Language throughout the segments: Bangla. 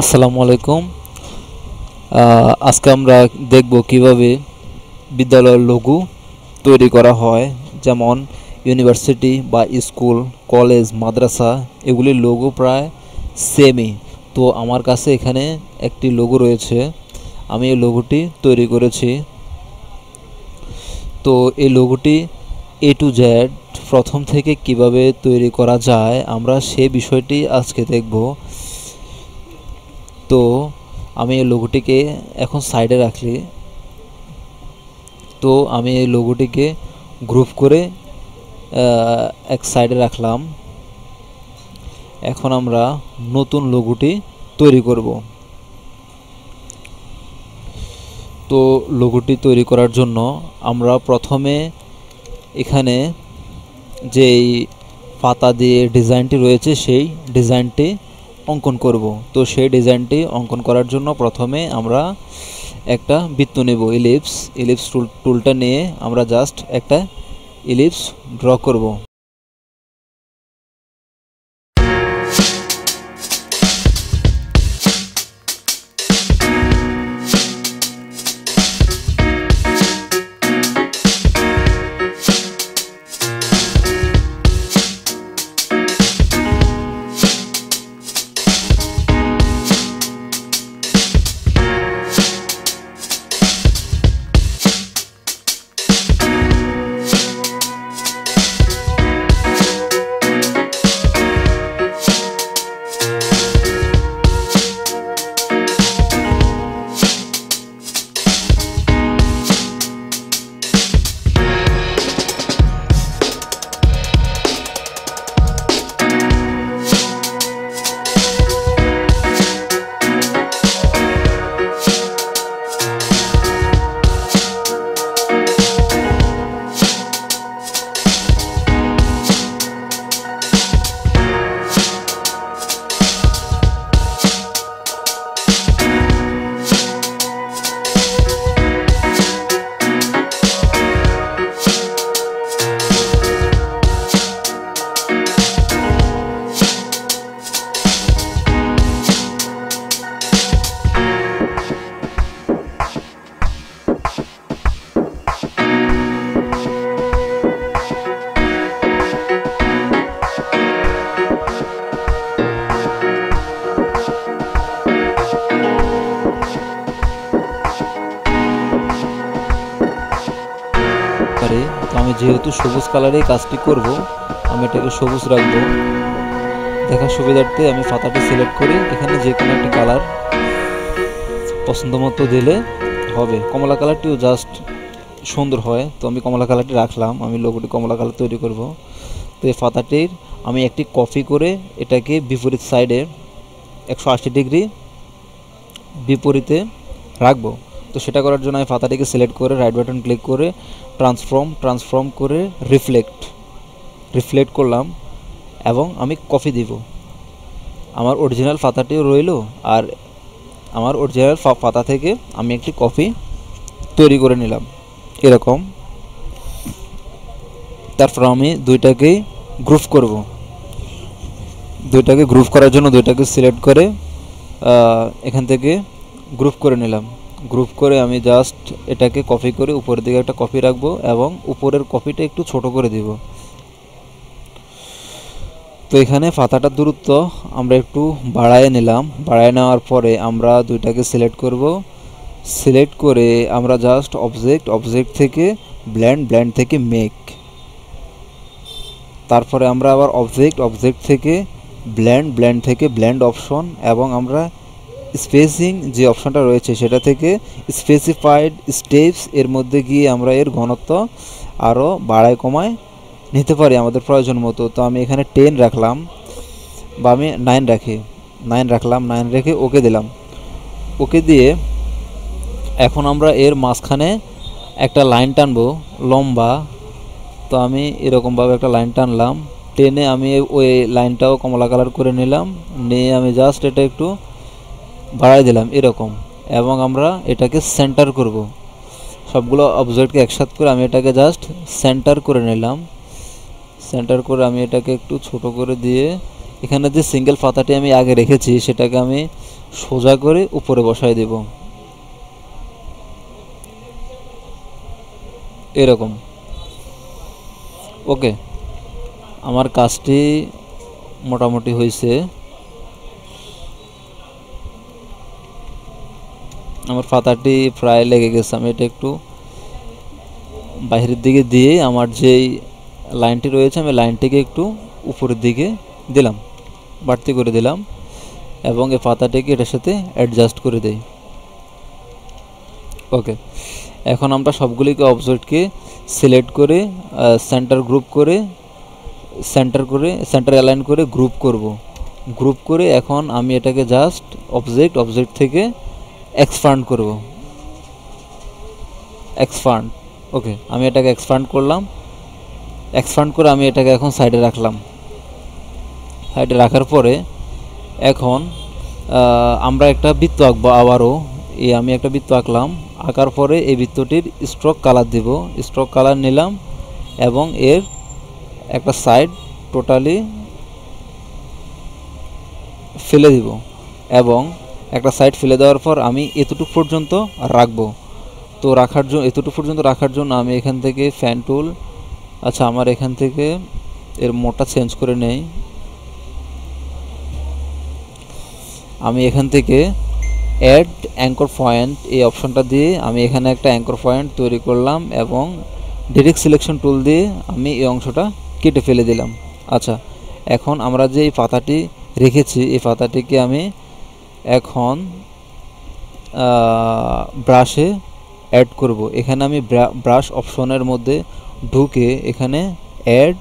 আসসালামু আলাইকুম। আজকে আমরা দেখব কিভাবে বিদ্যালয়ের লোগো তৈরি করা হয়। যেমন ইউনিভার্সিটি বা স্কুল, কলেজ, মাদ্রাসা এগুলির লোগো প্রায় সেমই। তো আমার কাছে এখানে একটি লোগো রয়েছে, আমি এই লোগোটি তৈরি করেছি। তো এই লোগোটি A to Z প্রথম থেকে কিভাবে তৈরি করা যায় আমরা সে বিষয়টি আজকে দেখব। তো আমি এই লোগোটিকে এখন সাইডে রাখি। তো আমি এই লোগোটিকে গ্রুপ করে এক সাইডে রাখলাম। এখন আমরা নতুন লোগোটি তৈরি করব। তো লোগোটি তৈরি করার জন্য আমরা প্রথমে এখানে যেই পাতা দিয়ে ডিজাইনটি রয়েছে সেই ডিজাইনটি অঙ্কন করব। তো সেই ডিজাইনটি অঙ্কন করার জন্য প্রথমে আমরা একটা বৃত্ত নেব, ইলিপস টুলটা নিয়ে আমরা জাস্ট একটা ইলিপস ড্র করব। তো আমি যেহেতু সবুজ কালারে কাজটি করব, আমি এটাকে সবুজ রাখবো। দেখার সুবিধার্থে আমি পাতাটি সিলেক্ট করি, এখানে যে কোনো একটি কালার পছন্দ মতো দিলে হবে। কমলা কালারটিও জাস্ট সুন্দর হয়, তো আমি কমলা কালারটি রাখলাম। আমি লোগোটি কমলা কালার তৈরি করব। তো এই পাতাটির আমি একটি কপি করে এটাকে বিপরীত সাইডে 180 ডিগ্রি বিপরীতে রাখবো। তো সেটা করার জন্য আমি পাতাটিকে সিলেক্ট করে রাইট বাটন ক্লিক করে ট্রান্সফর্ম করে রিফ্লেক্ট করলাম এবং আমি কপি দিব। আমার অরিজিনাল পাতাটিও রইল, আর আমার অরিজিনাল পাতা থেকে আমি একটি কপি তৈরি করে নিলাম এরকম। তারপর আমি দুইটাকেই গ্রুপ করব। দুইটাকে গ্রুপ করার জন্য দুইটাকে সিলেক্ট করে এখান থেকে গ্রুপ করে নিলাম। গ্রুপ করে আমি জাস্ট এটাকে কপি করে উপরের দিকে একটা কপি রাখবো এবং উপরের কপিটা একটু ছোট করে দিব। তো এখানে পাতাটার দূরত্ব আমরা একটু বাড়ায় নিলাম। বাড়ায় নেওয়ার পরে আমরা দুইটাকে সিলেক্ট করব। সিলেক্ট করে আমরা জাস্ট অবজেক্ট থেকে ব্লেন্ড থেকে মেক। তারপরে আমরা আবার অবজেক্ট থেকে ব্লেন্ড থেকে ব্লেন্ড অপশন, এবং আমরা স্পেসিং যে অপশনটা রয়েছে সেটা থেকে স্পেসিফাইড স্টেপস এর মধ্যে গিয়ে আমরা এর ঘনত্ব আরও বাড়ায় কমায় নিতে পারি আমাদের প্রয়োজন মতো। তো আমি এখানে 10 রাখলাম, বা আমি 9 রাখলাম। 9 রেখে ওকে দিলাম। ওকে দিয়ে এখন আমরা এর মাঝখানে একটা লাইন টানবো লম্বা। তো আমি এরকমভাবে একটা লাইন টানলাম, টেনে আমি ওই লাইনটাও কমলা কালার করে নিলাম। নিয়ে আমি জাস্ট এটা একটু বাড়াই দিলাম এরকম, এবং আমরা এটাকে সেন্টার করব। সবগুলো অবজেক্টকে একসাথে করে আমি এটাকে জাস্ট সেন্টার করে নিলাম। সেন্টার করে আমি এটাকে একটু ছোট করে দিয়ে এখানে যে সিঙ্গেল পাতাটি আমি আগে রেখেছি সেটাকে আমি সোজা করে উপরে বসাই দেব, এরকম। ওকে, আমার কাজটি মোটামুটি হয়েছে। আমার পাতাটি প্রায় লেগে গেছে। আমি এটা একটু বাইরের দিকে দিয়ে আমার যেই লাইনটি রয়েছে আমি লাইনটিকে একটু উপরের দিকে দিলাম, বাড়তি করে দিলাম, এবং এই পাতাটিকে এটার সাথে অ্যাডজাস্ট করে দেই। ওকে, এখন আমরা সবগুলিকে অবজেক্টকে সিলেক্ট করে সেন্টার গ্রুপ করে সেন্টার অ্যালাইন করে গ্রুপ করে এখন আমি এটাকে জাস্ট অবজেক্ট থেকে এক্সপান্ড করব, এক্সপান্ড। ওকে, আমি এটাকে এক্সপান্ড করলাম, এক্সপান্ড করে আমি এটাকে এখন সাইডে রাখলাম। সাইডে রাখার পরে এখন আমরা একটা বৃত্ত আঁকবো আবারও। আমি একটা বৃত্ত আঁকলাম, আঁকার পরে এই বৃত্তটির স্ট্রোক কালার দেব, স্ট্রোক কালার নিলাম এবং এর একটা সাইড টোটালি ফেলে দিব, এবং একটা সাইড ফেলে দেওয়ার পর আমি এতটুকু পর্যন্ত রাখবো। তো এতটুকু পর্যন্ত রাখার জন্য আমি এখান থেকে ফ্যান টুল, আচ্ছা আমার এখান থেকে এর মোডটা চেঞ্জ করে নেই। আমি এখান থেকে অ্যাড অ্যাঙ্কর পয়েন্ট এই অপশনটা দিয়ে আমি এখানে একটা অ্যাঙ্কর পয়েন্ট তৈরি করলাম এবং ডিরেক্ট সিলেকশন টুল দিয়ে আমি এই অংশটা কেটে ফেলে দিলাম। আচ্ছা, এখন আমরা যে এই পাতাটি রেখেছি এই পাতাটিকে আমি এখন ব্রাশে অ্যাড করব। এখানে আমি ব্রাশ অপশনের মধ্যে ঢুকে এখানে অ্যাড,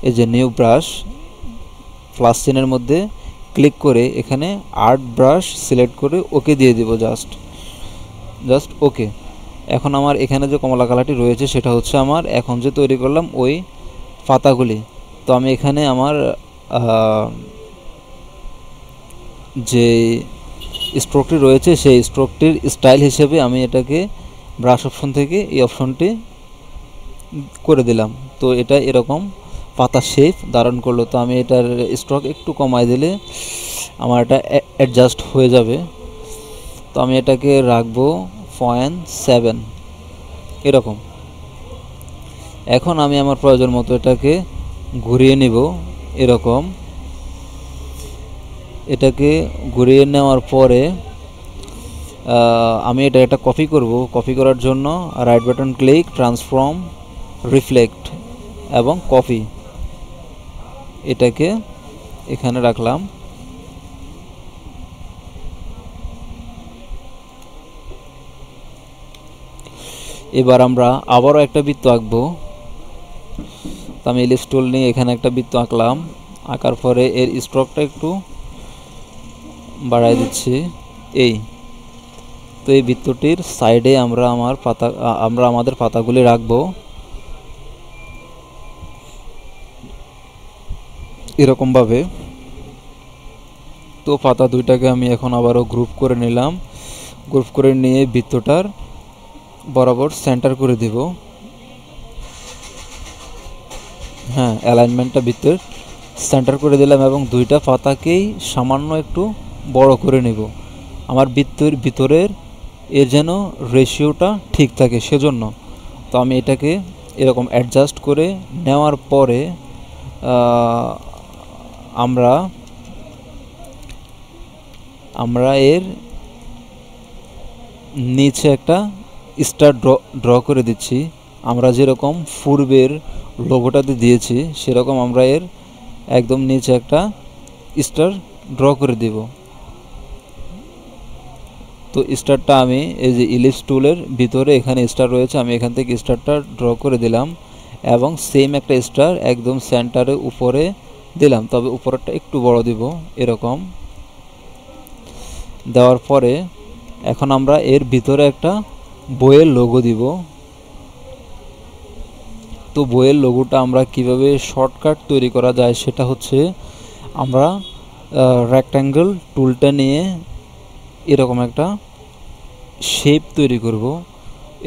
এই যে নিউ ব্রাশ প্লাস চিহ্নের মধ্যে ক্লিক করে এখানে আর্ট ব্রাশ সিলেক্ট করে ওকে দিয়ে দেব, জাস্ট ওকে। এখন আমার এখানে যে কমলা কালারটি রয়েছে সেটা হচ্ছে আমার এখন যে তৈরি করলাম ওই পাতাগুলি। তো আমি এখানে আমার যে স্ট্রোকটি রয়েছে সেই স্ট্রোকটির স্টাইল হিসেবে আমি এটাকে ব্রাশ অপশন থেকে এই অপশনটি করে দিলাম। তো এটা এরকম পাতা শেপ ধারণ করলো। তো আমি এটার স্ট্রোক একটু কমাই দিলে আমার এটা অ্যাডজাস্ট হয়ে যাবে। তো আমি এটাকে রাখবো 0.7 এরকম। এখন আমি আমার প্রয়োজন মতো এটাকে ঘুরিয়ে নিব এরকম। এটাকে ঘুরিয়ে নেওয়ার পরে আমি এটা কপি করব। কপি করার জন্য right button click, transform, reflect এবং কপি, এটাকে এখানে রাখলাম। এবার আমরা আবারও একটা বৃত্ত আঁকবো। তো আমি ইলিপস টুল নিয়ে এখানে একটা বৃত্ত আঁকলাম, আঁকার পরে এর স্ট্রোকটা একটু বাড়াই দিচ্ছি এই। তো এই বৃত্তটির সাইডে আমরা আমাদের পাতাগুলি রাখবো এরকমভাবে। তো পাতা দুইটাকে আমি এখন আবারও গ্রুপ করে নিলাম, গ্রুপ করে নিয়ে বৃত্তটার বরাবর সেন্টার করে দিব। হ্যাঁ, অ্যালাইনমেন্টটা বৃত্তের সেন্টার করে দিলাম এবং দুইটা পাতাকেই সামান্য একটু বড় করে নেব আমার বৃত্তের ভিতরের এর যেন রেশিওটা ঠিক থাকে সেজন্য। তো আমি এটাকে এরকম অ্যাডজাস্ট করে নেওয়ার পরে আমরা এর নিচে একটা স্টার ড্র করে দিচ্ছি। আমরা যেরকম পূর্বের লোগোটাতে দিয়েছি সেরকম আমরা এর একদম নিচে একটা স্টার ড্র করে দেব। তো স্টারটা আমি এই যে ইলিপস টুলের ভিতরে এখানে স্টার রয়েছে, আমি এখান থেকে স্টারটা ড্র করে দিলাম এবং সেম একটা স্টার একদম সেন্টারে উপরে দিলাম, তবে উপরেরটা একটু বড় দিব এরকম। দেওয়ার পরে এখন আমরা এর ভিতরে একটা বইয়ের লোগো দিব। তো বইয়ের লোগোটা আমরা কিভাবে শর্টকাট তৈরি করা যায় সেটা হচ্ছে আমরা রেক্ট্যাঙ্গেল টুলটা নিয়ে এরকম একটা শেপ তৈরি করব।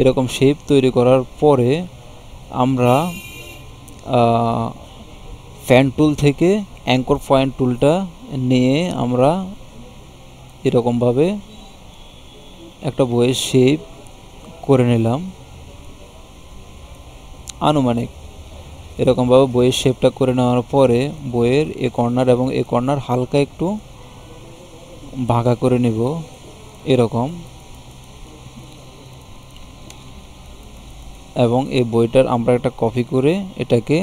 এরকম শেপ তৈরি করার পরে আমরা ফ্যান টুল থেকে অ্যাঙ্কর পয়েন্ট টুলটা নিয়ে আমরা এরকমভাবে একটা বইয়ের শেপ করে নিলাম, আনুমানিক এরকমভাবে বইয়ের শেপটা করে নেওয়ার পরে বইয়ের এ কর্নার এবং এ কর্নার হালকা একটু ভাগা করে নেব এরকম, এবং এই বইটার আমরা একটা কপি করে এটাকে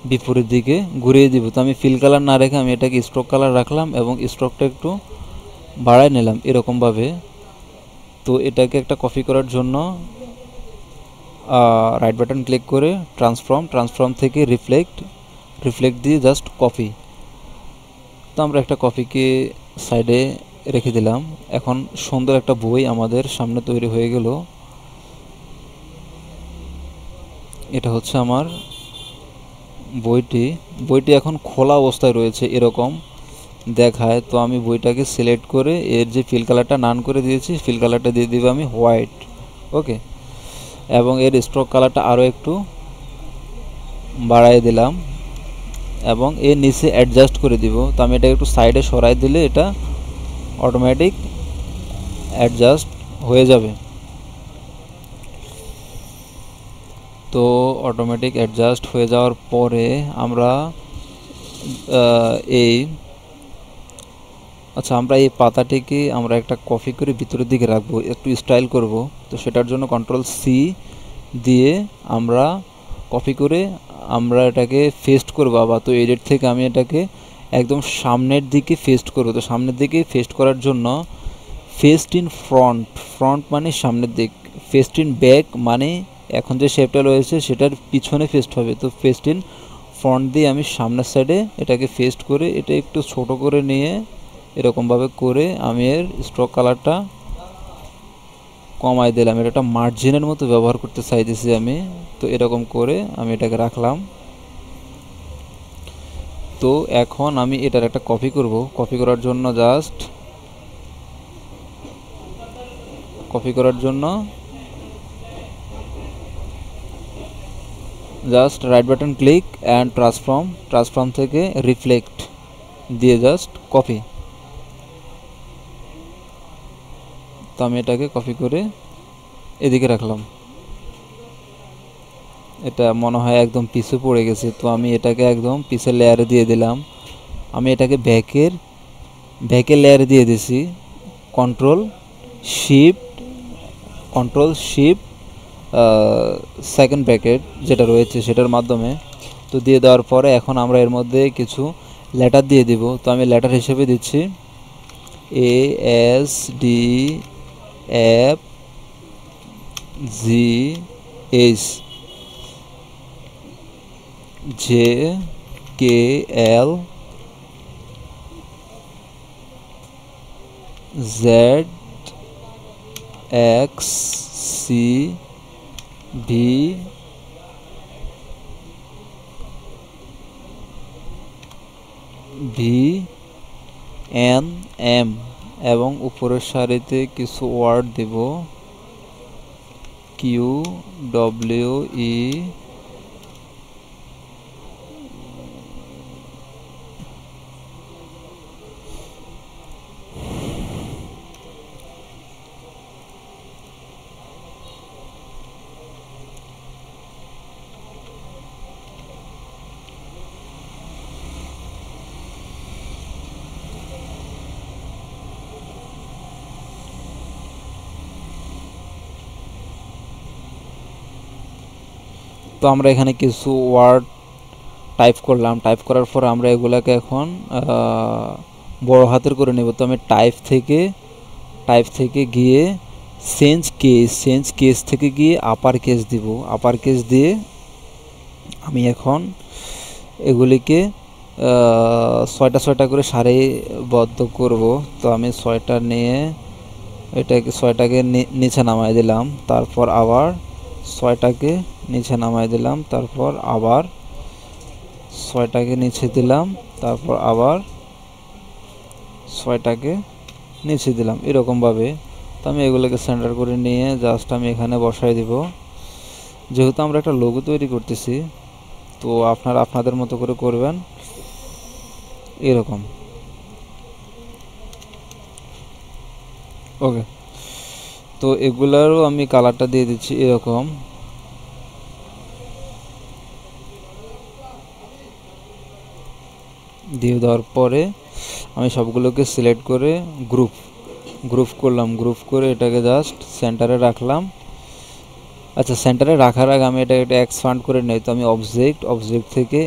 বিপরীত দিকে ঘুরিয়ে দিব। তো আমি ফিল কালার না রেখে আমি এটাকে স্ট্রোক কালার রাখলাম এবং স্ট্রোকটা একটু বাড়ায় নিলাম এরকমভাবে। তো এটাকে একটা কপি করার জন্য রাইট বাটন ক্লিক করে ট্রান্সফর্ম থেকে রিফ্লেক্ট দিয়ে জাস্ট কপি। তো আমরা একটা কপিকে সাইডে রেখে দিলাম। এখন সুন্দর একটা বই আমাদের সামনে তৈরি হয়ে গেল। এটা হচ্ছে আমার বইটি এখন খোলা অবস্থায় রয়েছে এরকম দেখায়। তো আমি বইটাকে সিলেক্ট করে এর যে ফিল কালারটা নান করে দিয়েছি, ফিল কালারটা দিয়ে দিব আমি হোয়াইট, ওকে, এবং এর স্ট্রোক কালারটা আরও একটু বাড়াই দিলাম এবং এর নিচে অ্যাডজাস্ট করে দিব। তো আমি এটা একটু সাইডে সরাই দিলে এটা অটোমেটিক অ্যাডজাস্ট হয়ে যাবে। তো অটোমেটিক অ্যাডজাস্ট হয়ে যাওয়ার পরে আমরা আমরা এই পাতাটিকে আমরা একটা কপি করে ভিতরের দিকে রাখবো, একটু স্টাইল করব। তো সেটার জন্য Ctrl+C দিয়ে আমরা কপি করে আমরা এটাকে পেস্ট করব আবার। তো এডিট থেকে আমি এটাকে একদম সামনের দিকে পেস্ট করব। তো সামনের দিকে পেস্ট করার জন্য পেস্ট ইন ফ্রন্ট মানে সামনের দিক, পেস্ট ইন ব্যাক মানে এখন যে শেপটা রয়েছে সেটার পিছনে পেস্ট হবে। তো পেস্ট ইন ফ্রন্ট দিয়ে আমি সামনের সাইডে এটাকে পেস্ট করে এটা একটু ছোট করে নিয়ে এরকমভাবে করে আমি এর স্ট্রোক কালারটা কমাই দিলাম। এটা একটা মার্জিনের মতো ব্যবহার করতে চাইতেছি আমি। তো এরকম করে আমি এটাকে রাখলাম। তো এখন আমি এটার একটা কপি করব। কপি করার জন্য just right button click and transform থেকে রিফ্লেক্ট দিয়ে জাস্ট কপি। তো আমি এটাকে কপি করে এদিকে রাখলাম। এটা মনে হয় একদম পিছে পড়ে গেছে। তো আমি এটাকে একদম পিছের লেয়ারে দিয়ে দিলাম। আমি এটাকে ব্যাকের লেয়ারে দিয়ে দিছি। কন্ট্রোল শিফট সেকেন্ড ব্র্যাকেট যেটা রয়েছে সেটার মাধ্যমে। তো দিয়ে দেওয়ার পরে এখন আমরা এর মধ্যে কিছু লেটার দিয়ে দিব। তো আমি লেটার হিসেবে দিচ্ছি ASDFGH JKL ZXCB VNM এবং উপরের সারিতে কিছু ওয়ার্ড দেব QWE তো আমরা এখানে কিছু ওয়ার্ড টাইপ করলাম। টাইপ করার পর আমরা এগুলাকে এখন বড় হাতের করে নেব। তো আমি টাইপ থেকে গিয়ে চেঞ্জ কেস থেকে গিয়ে আপার কেস দিব। আপার কেস দিয়ে আমি এখন এগুলিকে 6টা করে সারিবদ্ধ করব। তো আমি 6টা নিয়ে এটাকে 6টাকে নিচে নামাই দিলাম, তারপর আবার 6টাকে নিচে নামাই দিলাম, তারপর আবার 6টাকে নিচে দিলাম, তারপর আবার 6টাকে নিচে দিলাম এরকমভাবে। তো আমি এগুলোকে সেন্টার করে নিয়ে জাস্ট আমি এখানে বসাই দিব। যেহেতু আমরা একটা লোগো তৈরি করতেছি তো আপনারা আপনাদের মতো করে করবেন। এরকম। ওকে, তো এগুলারও আমি কালারটা দিয়ে দিচ্ছি এরকম। দিয়ে দেওয়ার পরে আমি সবগুলোকে সিলেক্ট করে গ্রুপ করলাম। গ্রুপ করে এটাকে জাস্ট সেন্টারে রাখলাম। আচ্ছা, সেন্টারে রাখার আগে আমি এটা এক্সপান্ড করে নেই। তো আমি অবজেক্ট থেকে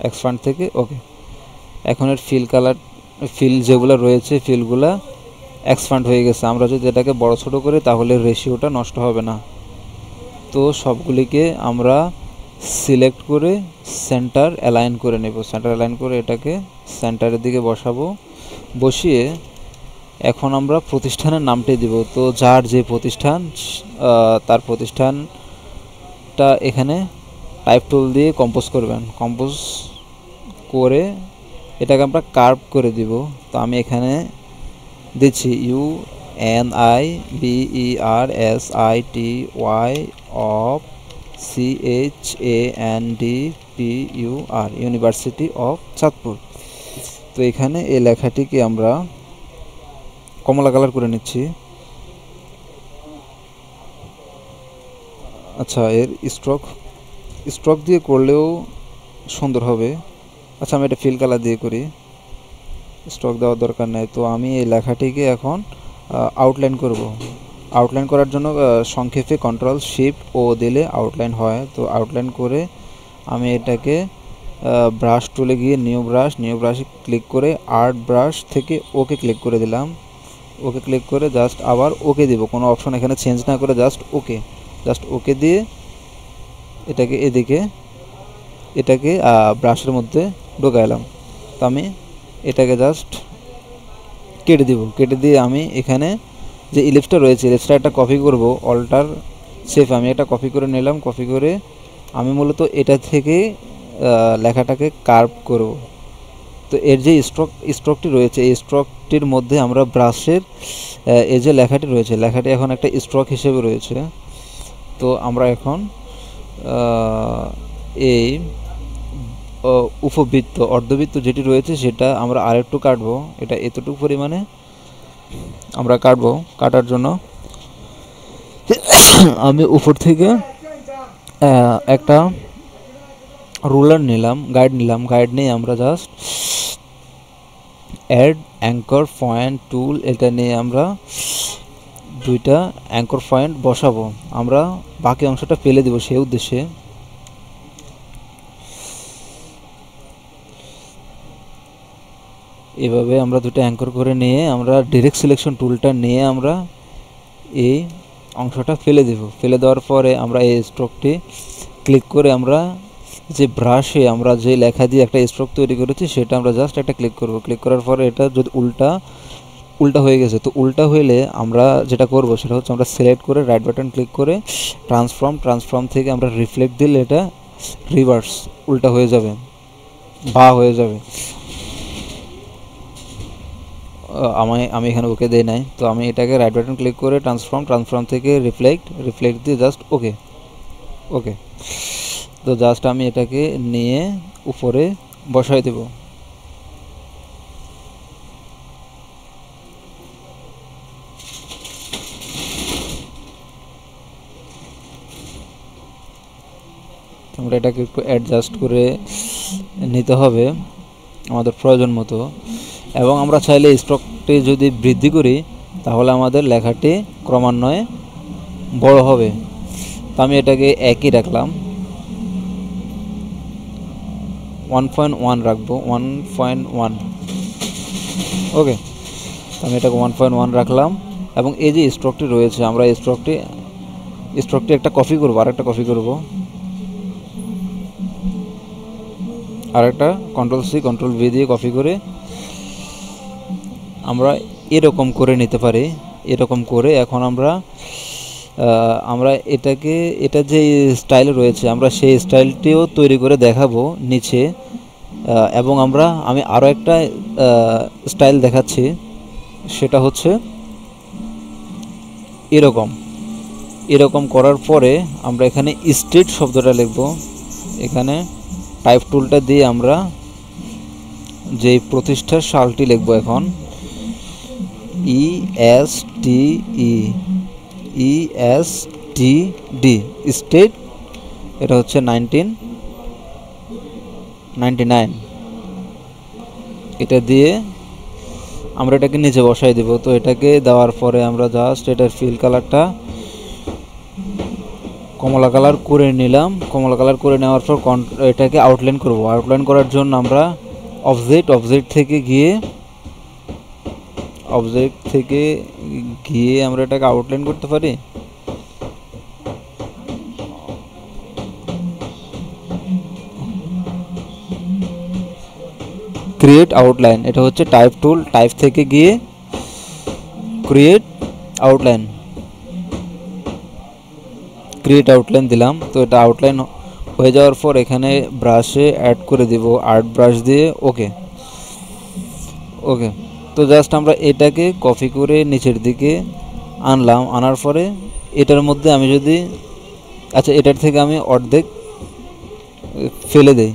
এক্সপান্ড থেকে ওকে। এখন এর ফিল যেগুলো রয়েছে ফিলগুলা এক্সপান্ড হয়ে গেছে। আমরা যদি এটাকে বড় ছোট করি তাহলে রেশিওটা নষ্ট হবে না। তো সবগুলিকে আমরা সিলেক্ট করে সেন্টার অ্যালাইন করে নেব। সেন্টার অ্যালাইন করে এটাকে সেন্টারের দিকে বসাবো। বসিয়ে এখন আমরা প্রতিষ্ঠানের নামটি দিব। তো যার যে প্রতিষ্ঠান তার প্রতিষ্ঠানটা এখানে টাইপ টুল দিয়ে কম্পোজ করবেন। কম্পোজ করে এটাকে আমরা কার্ভ করে দিব। তো আমি এখানে দিচ্ছি UNIBERSITY of CHANDPUR, university of Chandpur. তো এখানে এই লেখাটিকে আমরা কমলা কালার করে নিচ্ছি। আচ্ছা, এর স্ট্রোক দিয়ে করলেও সুন্দর হবে। আচ্ছা, আমি এটা ফিল কালার দিয়ে করি, স্ট্রোক দেওয়ার দরকার নেই। তো আমি এই লেখাটিকে এখন আউটলাইন করব। আউটলাইন করার জন্য সংক্ষেপে Ctrl+Shift+O দিলে আউটলাইন হয়। তো আউটলাইন করে আমি এটাকে ব্রাশ টুলে গিয়ে নিউ ব্রাশে ক্লিক করে আর্ট ব্রাশ থেকে ওকে ক্লিক করে দিলাম। ওকে ক্লিক করে জাস্ট আবার ওকে দিব, কোনো অপশন এখানে চেঞ্জ না করে জাস্ট ওকে দিয়ে এটাকে ব্রাশের মধ্যে ঢোকাইলাম। তো আমি এটাকে জাস্ট কেটে দিয়ে আমি এখানে যে ইলিপসটা রয়েছে ইলিপসটা একটা কপি করব। অল্টার সেভ আমি এটা কপি করে নিলাম। কপি করে আমি মূলত এটা থেকে লেখাটাকে কার্ভ করব। তো এর যে স্ট্রোকটি রয়েছে এই স্ট্রোকটির মধ্যে আমরা ব্রাশের এই যে লেখাটি রয়েছে লেখাটি এখন একটা স্ট্রোক হিসেবে রয়েছে। তো আমরা এখন এই উপবৃত্ত অর্ধবৃত্ত যেটি রয়েছে সেটা আমরা আরেকটু কাটবো। এটা এতটুকু পরিমাণে আমরা কাটার জন্য আমি উপর থেকে একটা রুলার নিলাম, গাইড নিয়ে আমরা just add anchor point tool এটা নিয়ে আমরা দুইটা অ্যাঙ্কর পয়েন্ট বসাবো। আমরা বাকি অংশটা ফেলে দেব সেই উদ্দেশ্যে। এভাবে আমরা দুটো অ্যাঙ্কর করে নিয়ে আমরা ডাইরেক্ট সিলেকশন টুলটা নিয়ে আমরা এই অংশটা ফেলে দেব। ফেলে দেওয়ার পরে আমরা এই স্ট্রোকটি ক্লিক করে আমরা যে ব্রাশে আমরা যে লেখা দিয়ে একটা স্ট্রোক তৈরি করেছি সেটা আমরা জাস্ট একটা ক্লিক করব। ক্লিক করার পরে এটা যদি উল্টা হয়ে গেছে, তো উল্টা হইলে আমরা যেটা করব সেটা হচ্ছে আমরা সিলেক্ট করে রাইট বাটন ক্লিক করে ট্রান্সফর্ম থেকে আমরা রিফ্লেক্ট দিলে এটা রিভার্স উল্টা হয়ে যাবে, বা হয়ে যাবে। আমি এখানে ওকে দেই নাই। তো আমি এটাকে রাইট বাটন ক্লিক করে ট্রান্সফর্ম থেকে রিফ্লেক্ট দিয়ে জাস্ট ওকে। তো জাস্ট আমি এটাকে নিয়ে উপরে বসাই দেব। আমরা এটাকে একটু অ্যাডজাস্ট করে নিতে হবে আমাদের প্রয়োজন মতো। এবং আমরা চাইলে স্ট্রোকটি যদি বৃদ্ধি করি তাহলে আমাদের লেখাটি ক্রমান্বয়ে বড় হবে। তো আমি এটাকে একই রাখলাম, 1.1 রাখবো, 1.1 ওকে। আমি এটাকে 1.1 রাখলাম। এবং এই যে স্ট্রোকটি রয়েছে আমরা এই স্ট্রোকটি একটা কপি করবো, আরেকটা কপি করব, আরেকটা Ctrl+C Ctrl+V দিয়ে কপি করে আমরা এরকম করে নিতে পারি। এরকম করে এখন আমরা এটা যে স্টাইল রয়েছে আমরা সেই স্টাইলটিও তৈরি করে দেখাবো নিচে। এবং আমি আরও একটা স্টাইল দেখাচ্ছি, সেটা হচ্ছে এরকম করার পরে আমরা এখানে স্ট্রিট শব্দটা লিখব। এখানে টাইপ টুলটা দিয়ে আমরা যে প্রতিষ্ঠার সালটি লিখবো এখন, ESTE স্টেট, এটা হচ্ছে 1999। এটা দিয়ে আমরা এটাকে নিচে বসাই দেব। তো এটাকে দেওয়ার পরে আমরা জাস্ট এটার ফিল কালারটা কমলা কালার করে নিলাম। কমলা কালার করে নেওয়ার পর এটাকে আউটলাইন করব। আউটলাইন করার জন্য আমরা অবজেক্ট থেকে গিয়ে আমরা এটাকে আউটলাইন করতে পারি। ক্রিয়েট আউটলাইন, এটা হচ্ছে টাইপ টুল, টাইপ থেকে গিয়ে ক্রিয়েট আউটলাইন দিলাম। তো এটা আউটলাইন হয়ে যাওয়ার পর এখানে ব্রাশে অ্যাড করে দিব, আর্ট ব্রাশ দিয়ে। ওকে, তো জাস্ট আমরা এটাকে কপি করে নিচের দিকে আনলাম। আনার পরে এটার মধ্যে আমি যদি, আচ্ছা এটার থেকে আমি অর্ধেক ফেলে দেই।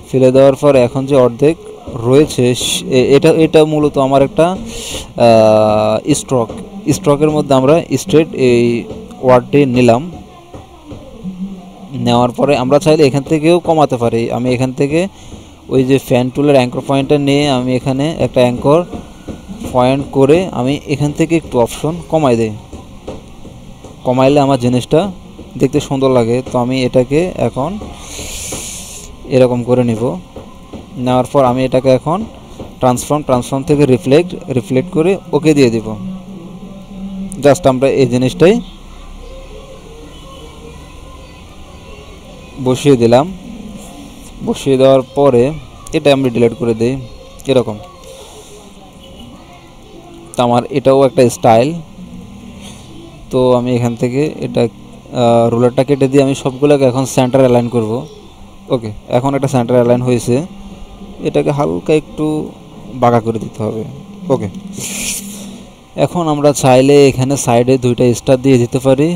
ফেলে দেওয়ার পর এখন যে অর্ধেক রয়েছে এটা মূলত আমার একটা স্ট্রকের মধ্যে আমরা স্ট্রেট এই ওয়ার্ডটি নিলাম। নেওয়ার পরে আমরা চাইলে এখান থেকেও কমাতে পারি। আমি এখান থেকে ওই যে ফ্যান টুলের অ্যাঙ্কর পয়েন্টটা নিয়ে আমি এখানে একটা অ্যাঙ্কর পয়েন্ট করে আমি এখান থেকে একটু অপশন কমাই দেই। কমাইলে আমার জিনিসটা দেখতে সুন্দর লাগে। তো আমি এটাকে এখন এরকম করে নিব। নেওয়ার পর আমি এটাকে এখন ট্রান্সফর্ম থেকে রিফ্লেক্ট করে ওকে দিয়ে দিব। জাস্ট আমরা এই জিনিসটাই বসিয়ে দিলাম। বসিয়ে দেওয়ার পরে এটা আমরা ডিলিট করে দিই এরকম। তো আমার এটাও একটা স্টাইল। তো আমি এখান থেকে এটা রুলারটা কেটে দিয়ে আমি সবগুলোকে এখন সেন্টার অ্যালাইন করব। ওকে, এখন একটা সেন্টার অ্যালাইন হয়েছে। এটাকে হালকা একটু বাঁকা করে দিতে হবে। ওকে, এখন আমরা চাইলে এখানে সাইডে দুইটা স্টার দিয়ে দিতে পারি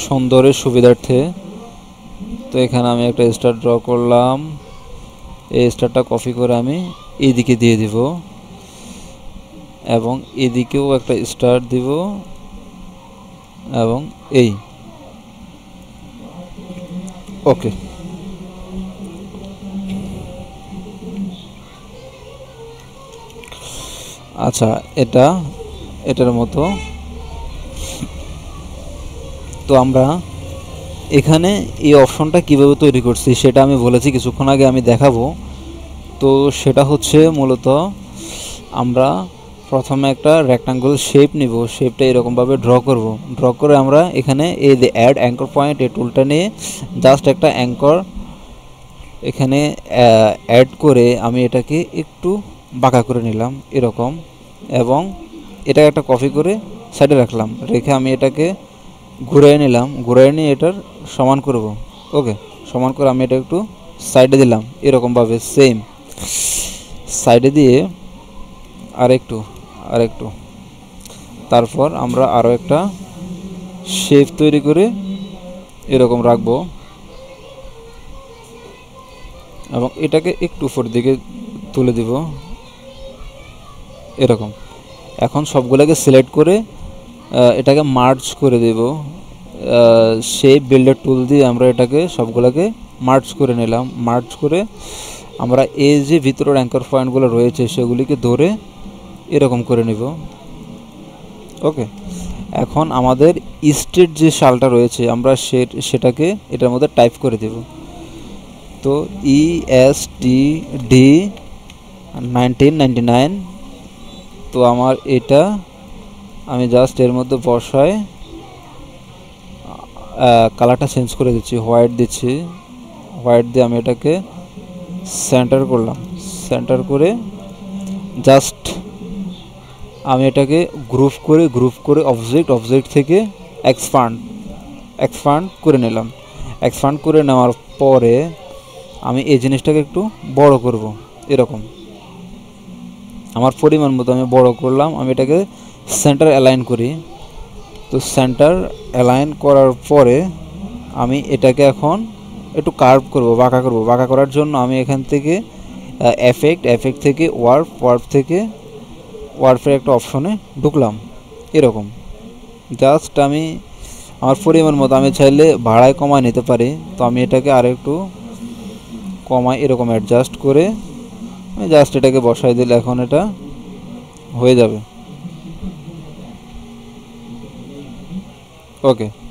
সুন্দরের সুবিধার্থে। তো এখানে আমি একটা স্টার ড্র করলাম। এই স্টারটা কপি করে আমি এইদিকে দিয়ে দিব এবং এদিকেও একটা স্টার দিব এবং এই। ওকে, আচ্ছা এটার মতো। তো আমরা এখানে এই অপশনটা কিভাবে তৈরি করছি সেটা আমি বলেছি কিছুক্ষণ আগে, আমি দেখাবো। তো সেটা হচ্ছে মূলত আমরা প্রথমে একটা রেক্টাঙ্গল শেপ নিব। শেপটা এরকমভাবে ড্র করে আমরা এখানে এই যে অ্যাড অ্যাঙ্কর পয়েন্ট এই টুলটা নিয়ে জাস্ট একটা অ্যাঙ্কর এখানে অ্যাড করে আমি এটাকে একটু বাঁকা করে নিলাম এরকম, এবং এটা একটা কপি করে সাইডে রাখলাম। রেখে আমি এটাকে ঘুরিয়ে নিলাম। ঘুরিয়ে নিয়ে এটার সমান করব। ওকে, সমান করে আমি এটা একটু সাইডে দিলাম এরকমভাবে সেম সাইডে দিয়ে আরেকটু তারপর আমরা আরও একটা শেপ তৈরি করে এরকম রাখবো এবং এটাকে একটু উপর দিকে তুলে দিব এরকম। এখন সবগুলোকে সিলেক্ট করে এটাকে মার্জ করে দেব। শেপ বিল্ডার টুল দিয়ে আমরা এটাকে সবগুলোকে মার্জ করে নিলাম। মার্জ করে আমরা এই যে ভিতরের অ্যাঙ্কর পয়েন্টগুলো রয়েছে সেগুলিকে ধরে এরকম করে নিব। ওকে, এখন আমাদের স্টেট যে সালটা রয়েছে আমরা সেটাকে এটার মধ্যে টাইপ করে দেব। তো ESTD 1999। তো আমার এটা আমি জাস্ট এর মধ্যে বসায় কালারটা চেঞ্জ করে দিচ্ছি, হোয়াইট দিচ্ছি। হোয়াইট দিয়ে আমি এটাকে সেন্টার করলাম। সেন্টার করে জাস্ট আমি এটাকে গ্রুপ করে অবজেক্ট থেকে এক্সপান্ড করে নিলাম। এক্সপান্ড করে নেওয়ার পরে আমি এই জিনিসটাকে একটু বড় করব এরকম। আমার পরিমাণ মতো আমি বড় করলাম। আমি এটাকে সেন্টার অ্যালাইন করি। তো সেন্টার অ্যালাইন করার পরে আমি এটাকে এখন একটু কার্ভ করব, বাঁকা করার জন্য আমি এখান থেকে এফেক্ট থেকে ওয়ার্প থেকে ওয়ার্পের একটা অপশনে ঢুকলাম। এরকম জাস্ট আমি আমার পরিমাণ মতো আমি চাইলে ভাড়ায় কমায় নিতে পারি। তো আমি এটাকে আর একটু কমাই, এরকম অ্যাডজাস্ট করে আমি জাস্ট এটাকে বসাই দিলে এখন এটা হয়ে যাবে। ওকে।